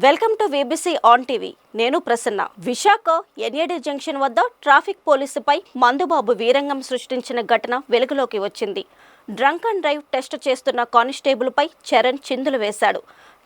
Welcome to VBC on TV. నేను Prasanna. Visakha NAD junction వద్ద traffic పోలీసుపై మందుబాబు వీరంగం సృష్టించిన ఘటన వెలుగులోకి వచ్చింది. డ్రంక్ అండ్ డ్రైవ్ టెస్ట్ చేస్తున్న కానిస్టేబుల్పై చరణ్ చిందులు వేశాడు.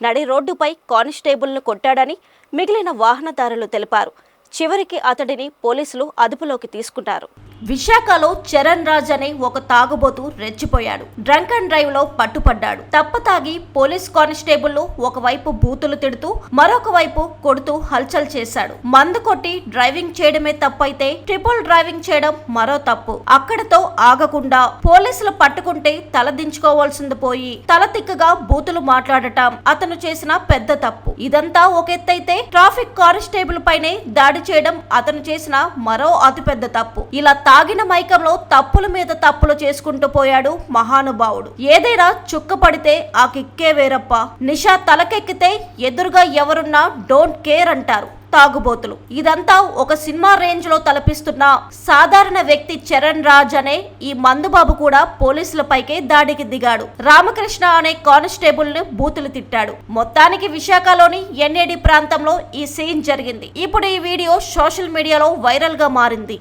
నడి రోడ్డుపై కానిస్టేబుల్ను కొట్టాడని మిగిలిన వాహనదారులు తెలిపారు. చివరికి అతడిని పోలీసులు అదుపులోకి తీసుకున్నారు. విశాఖలో చరణ్ రాజ్ అనే ఒక తాగుబోతు రెచ్చిపోయాడు. డ్రంక్ అండ్ డ్రైవ్ లో పట్టుపడ్డాడు. తప్పతాగి పోలీస్ కానిస్టేబుల్ ఒకవైపు బూతులు తిడుతూ మరొక వైపు కొడుతూ హల్చల్ చేశాడు. మందు కొట్టి డ్రైవింగ్ చేయడమే తప్పైతే ట్రిపుల్ డ్రైవింగ్ చేయడం మరో తప్పు. అక్కడతో ఆగకుండా పోలీసులు పట్టుకుంటే తల దించుకోవాల్సింది పోయి తల తిక్కగా బూతులు మాట్లాడటం అతను చేసిన పెద్ద తప్పు. ఇదంతా ఒక ఎత్తైతే ట్రాఫిక్ కానిస్టేబుల్ పైనే దాడి చేయడం అతను చేసిన మరో అతిపెద్ద తప్పు. ఇలా తాగిన మైకంలో తప్పుల మీద తప్పులు చేసుకుంటూ పోయాడు మహానుభావుడు. ఏదైనా చుక్క పడితే ఆ కిక్కే వేరప్ప. నిషా తలకెక్కితే ఎదురుగా ఎవరున్నా డోంట్ కేర్ అంటారు తాగుబోతులు. ఇదంతా ఒక సినిమా రేంజ్ లో తలపిస్తున్న సాధారణ వ్యక్తి చరణ్ రాజ్ అనే ఈ మందుబాబు కూడా పోలీసులపైకే దాడికి దిగాడు. రామకృష్ణ అనే కానిస్టేబుల్ ని బూతులు తిట్టాడు. మొత్తానికి విశాఖలోని ఎన్ఏడి ప్రాంతంలో ఈ సీన్ జరిగింది. ఇప్పుడు ఈ వీడియో సోషల్ మీడియాలో వైరల్ గా మారింది.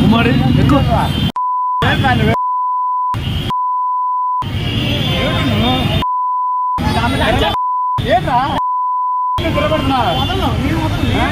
కుమారి ఎక్కువ